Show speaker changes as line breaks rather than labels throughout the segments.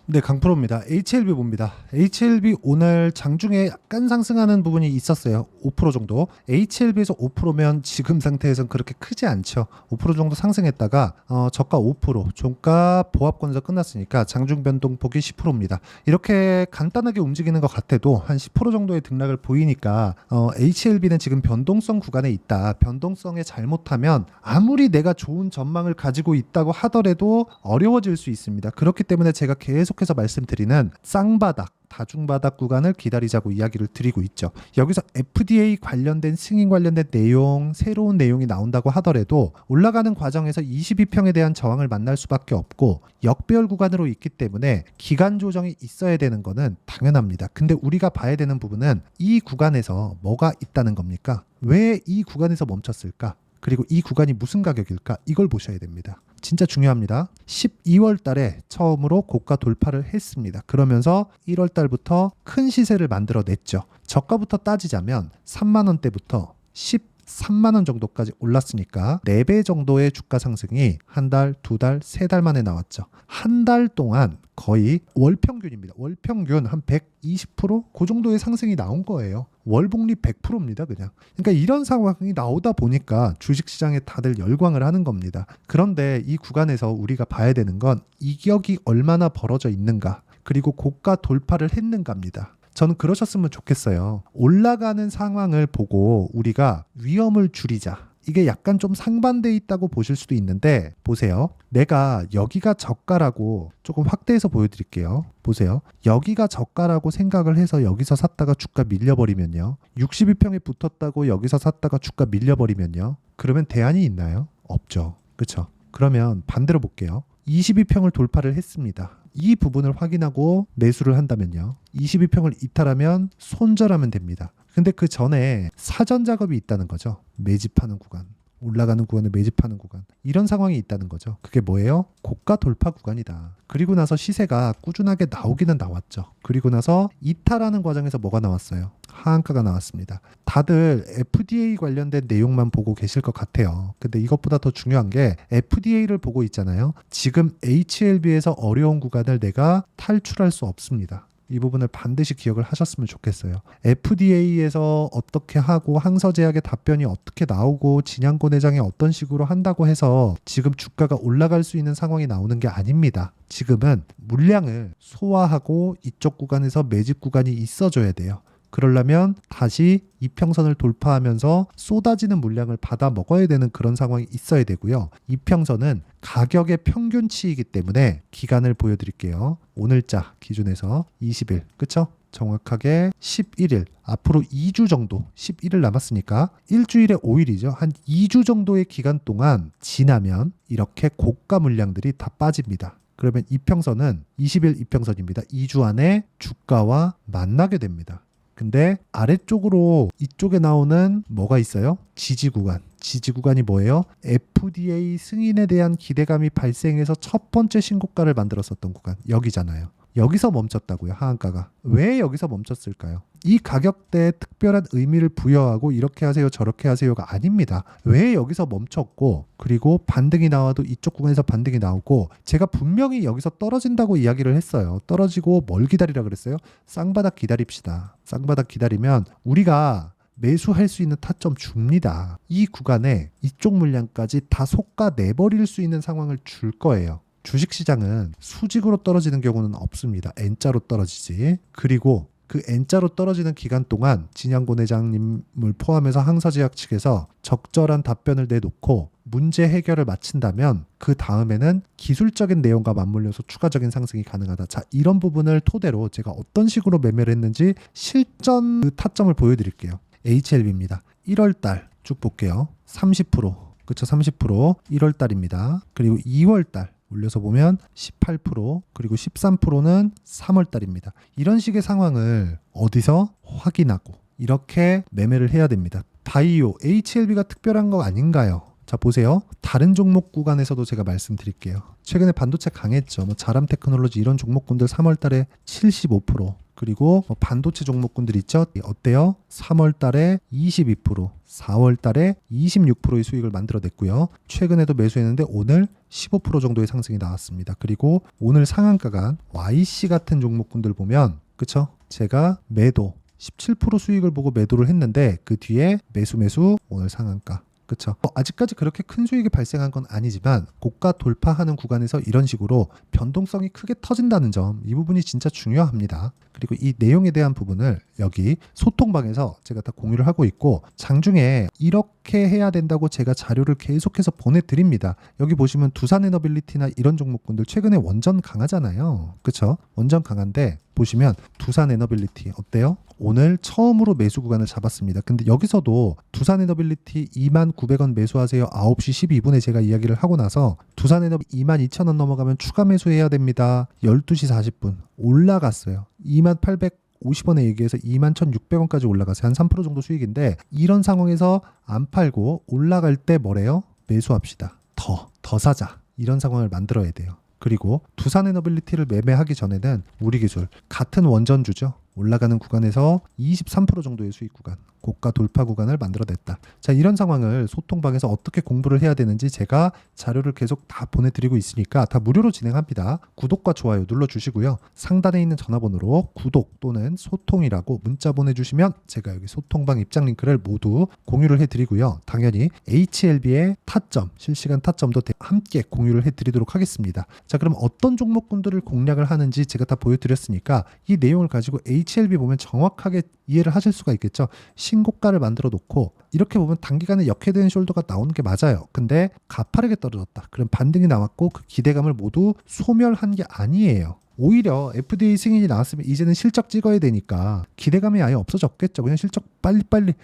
네, 강프로입니다. HLB 봅니다. HLB 오늘 장중에 약간 상승하는 부분이 있었어요. 5% 정도. HLB에서 5%면 지금 상태에선 그렇게 크지 않죠. 5% 정도 상승했다가 저가 5%, 종가 보합권에서 끝났으니까 장중 변동폭이 10%입니다. 이렇게 간단하게 움직이는 것 같아도 한 10% 정도의 등락을 보이니까 HLB는 지금 변동성 구간에 있다. 변동성에 잘못하면 아무리 내가 좋은 전망을 가지고 있다고 하더라도 어려워질 수 있습니다. 그렇기 때문에 제가 계속해서 말씀드리는 쌍바닥, 다중바닥 구간을 기다리자고 이야기를 드리고 있죠. 여기서 FDA 관련된 승인 관련된 내용, 새로운 내용이 나온다고 하더라도 올라가는 과정에서 22평에 대한 저항을 만날 수밖에 없고 역배열 구간으로 있기 때문에 기간 조정이 있어야 되는 거는 당연합니다. 근데 우리가 봐야 되는 부분은 이 구간에서 뭐가 있다는 겁니까? 왜 이 구간에서 멈췄을까? 그리고 이 구간이 무슨 가격일까? 이걸 보셔야 됩니다. 진짜 중요합니다. 12월 달에 처음으로 고가 돌파를 했습니다. 그러면서 1월 달부터 큰 시세를 만들어냈죠. 저가부터 따지자면 3만 원대부터 13만 원 정도까지 올랐으니까 4배 정도의 주가 상승이 한 달, 두 달, 세 달 만에 나왔죠. 한 달 동안 거의 월평균입니다. 월평균 한 120%? 그 정도의 상승이 나온 거예요. 월복리 100%입니다, 그냥. 그러니까 이런 상황이 나오다 보니까 주식시장에 다들 열광을 하는 겁니다. 그런데 이 구간에서 우리가 봐야 되는 건 이격이 얼마나 벌어져 있는가, 그리고 고가 돌파를 했는가입니다. 저는 그러셨으면 좋겠어요. 올라가는 상황을 보고 우리가 위험을 줄이자. 이게 약간 좀 상반돼 있다고 보실 수도 있는데 보세요. 내가 여기가 저가라고 조금 확대해서 보여드릴게요. 보세요. 여기가 저가라고 생각을 해서 여기서 샀다가 주가 밀려버리면요. 62평에 붙었다고 여기서 샀다가 주가 밀려버리면요. 그러면 대안이 있나요? 없죠. 그렇죠? 그러면 반대로 볼게요. 22평을 돌파를 했습니다. 이 부분을 확인하고 매수를 한다면요. 22평을 이탈하면 손절하면 됩니다. 근데 그 전에 사전 작업이 있다는 거죠. 매집하는 구간, 올라가는 구간에 매집하는 구간, 이런 상황이 있다는 거죠. 그게 뭐예요? 고가 돌파 구간이다. 그리고 나서 시세가 꾸준하게 나오기는 나왔죠. 그리고 나서 이탈하는 과정에서 뭐가 나왔어요? 하한가가 나왔습니다. 다들 FDA 관련된 내용만 보고 계실 것 같아요. 근데 이것보다 더 중요한 게 FDA를 보고 있잖아요. 지금 HLB에서 어려운 구간을 내가 탈출할 수 없습니다. 이 부분을 반드시 기억을 하셨으면 좋겠어요. FDA에서 어떻게 하고 항서제약의 답변이 어떻게 나오고 진양고 내장이 어떤 식으로 한다고 해서 지금 주가가 올라갈 수 있는 상황이 나오는 게 아닙니다. 지금은 물량을 소화하고 이쪽 구간에서 매집 구간이 있어줘야 돼요. 그러려면 다시 이평선을 돌파하면서 쏟아지는 물량을 받아 먹어야 되는 그런 상황이 있어야 되고요. 이평선은 가격의 평균치이기 때문에 기간을 보여드릴게요. 오늘자 기준에서 20일, 그쵸? 정확하게 11일, 앞으로 2주 정도, 11일 남았으니까 일주일에 5일이죠. 한 2주 정도의 기간 동안 지나면 이렇게 고가 물량들이 다 빠집니다. 그러면 이평선은 20일 이평선입니다. 2주 안에 주가와 만나게 됩니다. 근데 아래쪽으로 이쪽에 나오는 뭐가 있어요? 지지 구간. 지지 구간이 뭐예요? FDA 승인에 대한 기대감이 발생해서 첫 번째 신고가를 만들었었던 구간. 여기잖아요. 여기서 멈췄다고요, 하한가가. 왜 여기서 멈췄을까요? 이 가격대에 특별한 의미를 부여하고 이렇게 하세요, 저렇게 하세요가 아닙니다. 왜 여기서 멈췄고, 그리고 반등이 나와도 이쪽 구간에서 반등이 나오고, 제가 분명히 여기서 떨어진다고 이야기를 했어요. 떨어지고 뭘 기다리라 그랬어요? 쌍바닥 기다립시다. 쌍바닥 기다리면 우리가 매수할 수 있는 타점 줍니다. 이 구간에 이쪽 물량까지 다 솎아 내버릴 수 있는 상황을 줄 거예요. 주식시장은 수직으로 떨어지는 경우는 없습니다. N자로 떨어지지. 그리고 그 N자로 떨어지는 기간 동안 진양고 내장님을 포함해서 항서제약 측에서 적절한 답변을 내놓고 문제 해결을 마친다면 그 다음에는 기술적인 내용과 맞물려서 추가적인 상승이 가능하다. 자, 이런 부분을 토대로 제가 어떤 식으로 매매를 했는지 실전 그 타점을 보여드릴게요. HLB입니다. 1월달 쭉 볼게요. 30%, 그쵸? 30% 1월달입니다. 그리고 2월달 올려서 보면 18%, 그리고 13%는 3월달입니다. 이런 식의 상황을 어디서 확인하고 이렇게 매매를 해야 됩니다. 바이오, HLB가 특별한 거 아닌가요? 자 보세요. 다른 종목 구간에서도 제가 말씀드릴게요. 최근에 반도체 강했죠. 뭐 자람 테크놀로지 이런 종목군들 3월 달에 75%, 그리고 뭐 반도체 종목군들 있죠. 어때요? 3월 달에 22%, 4월 달에 26%의 수익을 만들어냈고요. 최근에도 매수했는데 오늘 15% 정도의 상승이 나왔습니다. 그리고 오늘 상한가가 YC 같은 종목군들 보면 그쵸? 제가 매도 17% 수익을 보고 매도를 했는데 그 뒤에 매수 오늘 상한가. 그렇죠. 아직까지 그렇게 큰 수익이 발생한 건 아니지만 고가 돌파하는 구간에서 이런 식으로 변동성이 크게 터진다는 점, 이 부분이 진짜 중요합니다. 그리고 이 내용에 대한 부분을 여기 소통방에서 제가 다 공유를 하고 있고, 장중에 이렇게 해야 된다고 제가 자료를 계속해서 보내드립니다. 여기 보시면 두산에너빌리티나 이런 종목군들 최근에 원전 강하잖아요. 그렇죠? 원전 강한데 보시면 두산에너빌리티 어때요? 오늘 처음으로 매수 구간을 잡았습니다. 근데 여기서도 두산에너빌리티 29,900원 매수하세요. 9시 12분에 제가 이야기를 하고 나서 두산에너비 22,000원 넘어가면 추가 매수해야 됩니다. 12시 40분 올라갔어요. 28,50원에 얘기해서 21,600원까지 올라가서 한 3% 정도 수익인데, 이런 상황에서 안 팔고 올라갈 때 뭐래요? 매수합시다. 더 사자. 이런 상황을 만들어야 돼요. 그리고 두산에너빌리티를 매매하기 전에는 우리 기술 같은 원전주죠. 올라가는 구간에서 23% 정도의 수익 구간, 고가 돌파 구간을 만들어냈다. 자, 이런 상황을 소통방에서 어떻게 공부를 해야 되는지 제가 자료를 계속 다 보내드리고 있으니까 다 무료로 진행합니다. 구독과 좋아요 눌러주시고요. 상단에 있는 전화번호로 구독 또는 소통이라고 문자 보내주시면 제가 여기 소통방 입장 링크를 모두 공유를 해드리고요. 당연히 HLB의 타점, 실시간 타점도 함께 공유를 해드리도록 하겠습니다. 자, 그럼 어떤 종목군들을 공략을 하는지 제가 다 보여드렸으니까 이 내용을 가지고 HLB 보면 정확하게 이해를 하실 수가 있겠죠. 신고가를 만들어 놓고 이렇게 보면 단기간에 역회된 숄더가 나오는 게 맞아요. 근데 가파르게 떨어졌다. 그럼 반등이 나왔고 그 기대감을 모두 소멸한 게 아니에요. 오히려 FDA 승인이 나왔으면 이제는 실적 찍어야 되니까 기대감이 아예 없어졌겠죠. 그냥 실적 빨리빨리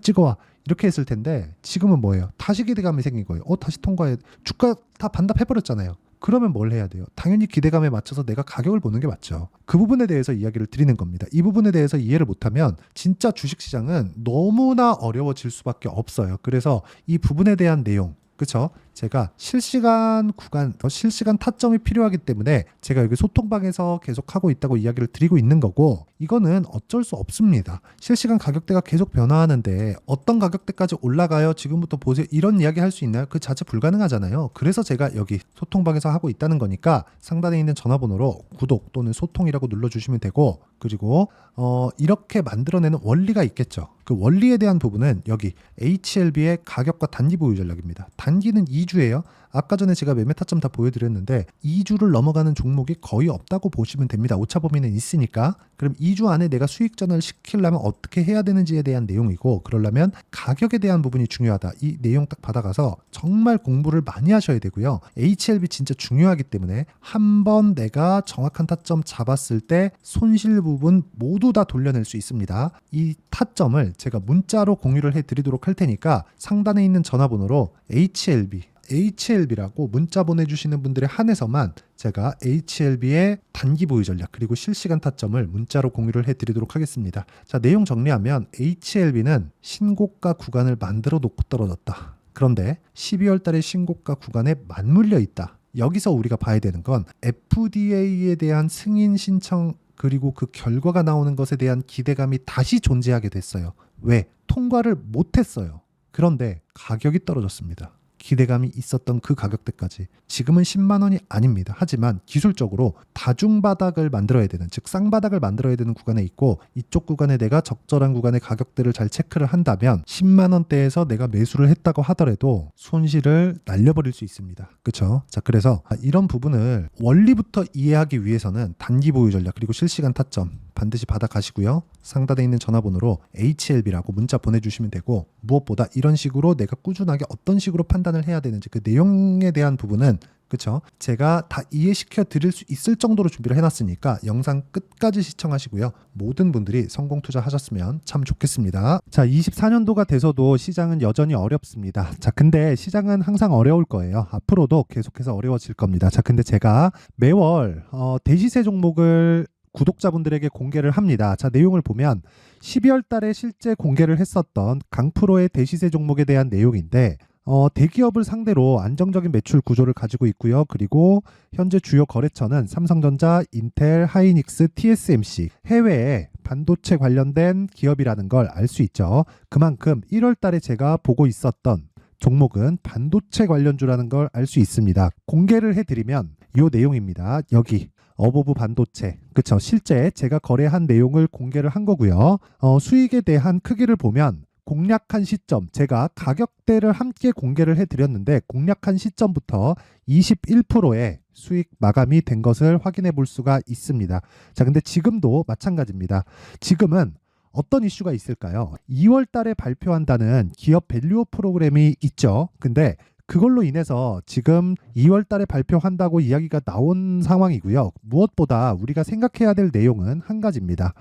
찍어와. 이렇게 했을 텐데 지금은 뭐예요? 다시 기대감이 생긴 거예요. 다시 통과해. 주가 다 반납해버렸잖아요. 그러면 뭘 해야 돼요? 당연히 기대감에 맞춰서 내가 가격을 보는 게 맞죠. 그 부분에 대해서 이야기를 드리는 겁니다. 이 부분에 대해서 이해를 못하면 진짜 주식시장은 너무나 어려워질 수밖에 없어요. 그래서 이 부분에 대한 내용, 그렇죠? 제가 실시간 구간, 실시간 타점이 필요하기 때문에 제가 여기 소통방에서 계속 하고 있다고 이야기를 드리고 있는 거고, 이거는 어쩔 수 없습니다. 실시간 가격대가 계속 변화하는데 어떤 가격대까지 올라가요? 지금부터 보세요. 이런 이야기 할 수 있나요? 그 자체 불가능하잖아요. 그래서 제가 여기 소통방에서 하고 있다는 거니까 상단에 있는 전화번호로 구독 또는 소통이라고 눌러주시면 되고, 그리고 이렇게 만들어내는 원리가 있겠죠. 그 원리에 대한 부분은 여기 HLB의 가격과 단기 보유 전략입니다. 단기는 2주예요. 아까 전에 제가 매매 타점 다 보여드렸는데 2주를 넘어가는 종목이 거의 없다고 보시면 됩니다. 오차 범위는 있으니까. 그럼 2주 안에 내가 수익 전환을 시키려면 어떻게 해야 되는지에 대한 내용이고, 그러려면 가격에 대한 부분이 중요하다. 이 내용 딱 받아가서 정말 공부를 많이 하셔야 되고요. HLB 진짜 중요하기 때문에 한번 내가 정확한 타점 잡았을 때 손실 부분 모두 다 돌려낼 수 있습니다. 이 타점을 제가 문자로 공유를 해드리도록 할 테니까 상단에 있는 전화번호로 HLB라고 문자 보내주시는 분들에 한해서만 제가 HLB의 단기 보유 전략 그리고 실시간 타점을 문자로 공유를 해드리도록 하겠습니다. 자, 내용 정리하면 HLB는 신고가 구간을 만들어 놓고 떨어졌다. 그런데 12월 달에 신고가 구간에 맞물려 있다. 여기서 우리가 봐야 되는 건 FDA에 대한 승인 신청 그리고 그 결과가 나오는 것에 대한 기대감이 다시 존재하게 됐어요. 왜? 통과를 못했어요. 그런데 가격이 떨어졌습니다. 기대감이 있었던 그 가격대까지. 지금은 10만 원이 아닙니다. 하지만 기술적으로 다중바닥을 만들어야 되는, 즉 쌍바닥을 만들어야 되는 구간에 있고, 이쪽 구간에 내가 적절한 구간의 가격대를 잘 체크를 한다면 10만 원대에서 내가 매수를 했다고 하더라도 손실을 날려버릴 수 있습니다. 그렇죠? 자, 그래서 이런 부분을 원리부터 이해하기 위해서는 단기 보유 전략 그리고 실시간 타점 반드시 받아가시고요. 상단에 있는 전화번호로 HLB라고 문자 보내주시면 되고, 무엇보다 이런 식으로 내가 꾸준하게 어떤 식으로 판단을 해야 되는지 그 내용에 대한 부분은, 그쵸? 제가 다 이해시켜 드릴 수 있을 정도로 준비를 해놨으니까 영상 끝까지 시청하시고요. 모든 분들이 성공 투자하셨으면 참 좋겠습니다. 자, 24년도가 돼서도 시장은 여전히 어렵습니다. 자, 근데 시장은 항상 어려울 거예요. 앞으로도 계속해서 어려워질 겁니다. 자, 근데 제가 매월 대시세 종목을 구독자분들에게 공개를 합니다. 자, 내용을 보면 12월 달에 실제 공개를 했었던 강프로의 대시세 종목에 대한 내용인데, 대기업을 상대로 안정적인 매출 구조를 가지고 있고요. 그리고 현재 주요 거래처는 삼성전자, 인텔, 하이닉스, TSMC, 해외에 반도체 관련된 기업이라는 걸 알 수 있죠. 그만큼 1월 달에 제가 보고 있었던 종목은 반도체 관련주라는 걸 알 수 있습니다. 공개를 해드리면 이 내용입니다. 여기 어보브 반도체, 그쵸? 실제 제가 거래한 내용을 공개를 한 거고요. 수익에 대한 크기를 보면 공략한 시점, 제가 가격대를 함께 공개를 해드렸는데 공략한 시점부터 21%의 수익 마감이 된 것을 확인해 볼 수가 있습니다. 자, 근데 지금도 마찬가지입니다. 지금은 어떤 이슈가 있을까요? 2월 달에 발표한다는 기업 밸류업 프로그램이 있죠. 근데 그걸로 인해서 지금 2월 달에 발표한다고 이야기가 나온 상황이고요. 무엇보다 우리가 생각해야 될 내용은 한 가지입니다.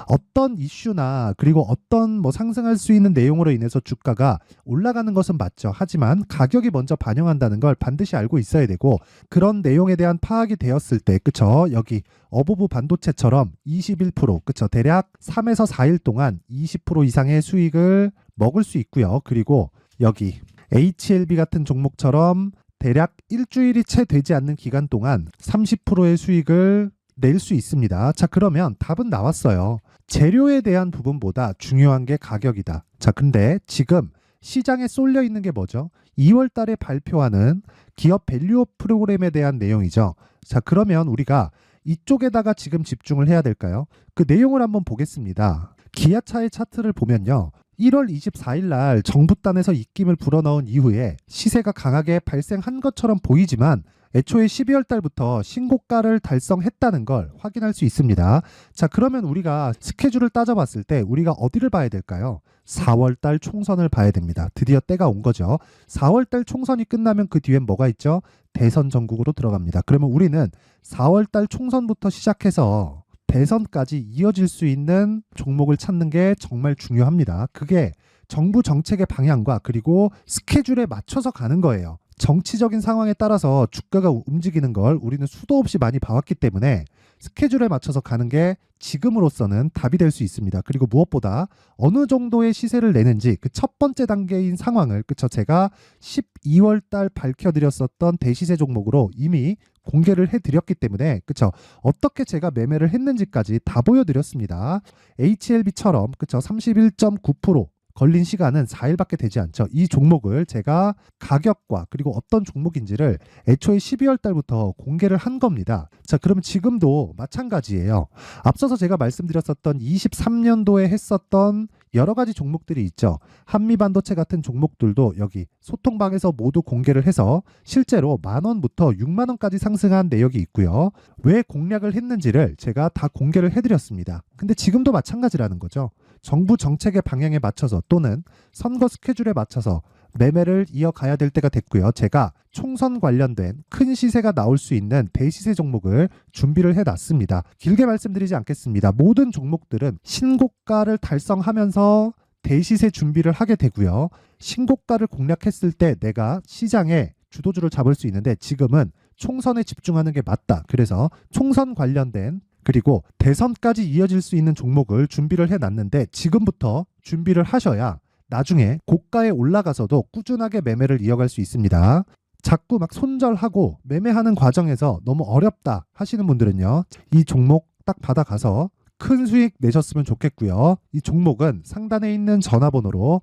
어떤 이슈나 그리고 어떤 상승할 수 있는 내용으로 인해서 주가가 올라가는 것은 맞죠. 하지만 가격이 먼저 반영한다는 걸 반드시 알고 있어야 되고, 그런 내용에 대한 파악이 되었을 때, 그쵸? 여기 어보브 반도체처럼 21%, 그쵸? 대략 3에서 4일 동안 20% 이상의 수익을 먹을 수 있고요. 그리고 여기 HLB 같은 종목처럼 대략 일주일이 채 되지 않는 기간 동안 30%의 수익을 낼 수 있습니다. 자, 그러면 답은 나왔어요. 재료에 대한 부분보다 중요한 게 가격이다. 자, 근데 지금 시장에 쏠려 있는 게 뭐죠? 2월 달에 발표하는 기업 밸류업 프로그램에 대한 내용이죠. 자, 그러면 우리가 이쪽에다가 지금 집중을 해야 될까요? 그 내용을 한번 보겠습니다. 기아차의 차트를 보면요. 1월 24일 날 정부단에서 입김을 불어넣은 이후에 시세가 강하게 발생한 것처럼 보이지만 애초에 12월 달부터 신고가를 달성했다는 걸 확인할 수 있습니다. 자, 그러면 우리가 스케줄을 따져봤을 때 우리가 어디를 봐야 될까요? 4월 달 총선을 봐야 됩니다. 드디어 때가 온 거죠. 4월 달 총선이 끝나면 그 뒤엔 뭐가 있죠? 대선 전국으로 들어갑니다. 그러면 우리는 4월 달 총선부터 시작해서 대선까지 이어질 수 있는 종목을 찾는 게 정말 중요합니다. 그게 정부 정책의 방향과 그리고 스케줄에 맞춰서 가는 거예요. 정치적인 상황에 따라서 주가가 움직이는 걸 우리는 수도 없이 많이 봐왔기 때문에 스케줄에 맞춰서 가는 게 지금으로서는 답이 될 수 있습니다. 그리고 무엇보다 어느 정도의 시세를 내는지 그 첫 번째 단계인 상황을, 그쵸? 제가 12월 달 밝혀드렸었던 대시세 종목으로 이미 공개를 해드렸기 때문에, 그쵸? 어떻게 제가 매매를 했는지까지 다 보여드렸습니다. HLB처럼, 그쵸? 31.9% 걸린 시간은 4일밖에 되지 않죠. 이 종목을 제가 가격과 그리고 어떤 종목인지를 애초에 12월 달부터 공개를 한 겁니다. 자, 그러면 지금도 마찬가지예요. 앞서서 제가 말씀드렸었던 23년도에 했었던 여러 가지 종목들이 있죠. 한미반도체 같은 종목들도 여기 소통방에서 모두 공개를 해서 실제로 10,000원부터 60,000원까지 상승한 내역이 있고요. 왜 공략을 했는지를 제가 다 공개를 해드렸습니다. 근데 지금도 마찬가지라는 거죠. 정부 정책의 방향에 맞춰서 또는 선거 스케줄에 맞춰서 매매를 이어가야 될 때가 됐고요. 제가 총선 관련된 큰 시세가 나올 수 있는 대시세 종목을 준비를 해놨습니다. 길게 말씀드리지 않겠습니다. 모든 종목들은 신고가를 달성하면서 대시세 준비를 하게 되고요. 신고가를 공략했을 때 내가 시장에 주도주를 잡을 수 있는데 지금은 총선에 집중하는 게 맞다. 그래서 총선 관련된 그리고 대선까지 이어질 수 있는 종목을 준비를 해놨는데 지금부터 준비를 하셔야 나중에 고가에 올라가서도 꾸준하게 매매를 이어갈 수 있습니다. 자꾸 막 손절하고 매매하는 과정에서 너무 어렵다 하시는 분들은요. 이 종목 딱 받아가서 큰 수익 내셨으면 좋겠고요. 이 종목은 상단에 있는 전화번호로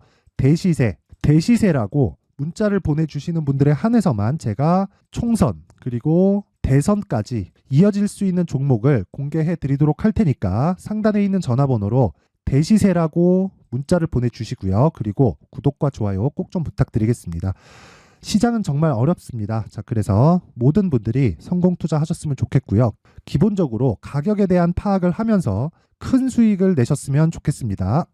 대시세라고 문자를 보내주시는 분들에 한해서만 제가 총선 그리고 대선까지 이어질 수 있는 종목을 공개해 드리도록 할 테니까 상단에 있는 전화번호로 대시세라고 문자를 보내주시고요. 그리고 구독과 좋아요 꼭 좀 부탁드리겠습니다. 시장은 정말 어렵습니다. 자, 그래서 모든 분들이 성공 투자하셨으면 좋겠고요. 기본적으로 가격에 대한 파악을 하면서 큰 수익을 내셨으면 좋겠습니다.